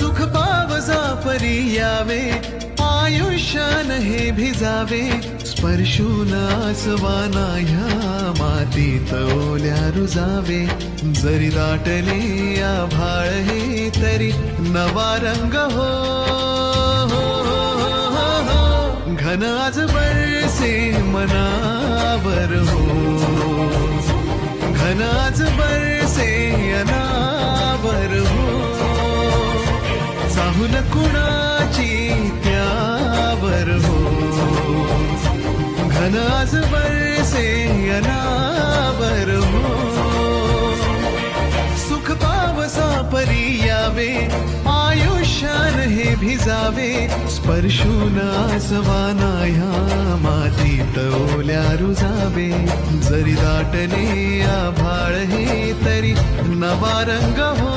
सुख पावसा परी यावे, आयुष्यान हे भिजावे, स्पर्शून आसवाना ह्या मातीत ओल्या रुजावे. जरी दाटले आभाळ हे तरी नवा रंग हो, घन आज बरसे मनावर हो, घन आज बरसे अनावर हो. चाहूल कुणाची त्यावर हो, घन आज बरसे अनावर हो. सुख पावसा परी यावे, आयुष्यान हे भिजावे, स्पर्शून आसवाना ह्या मातीत ओल्या रुजावे. जरी दाटले आभाळ हे तरी नवा रंग हो,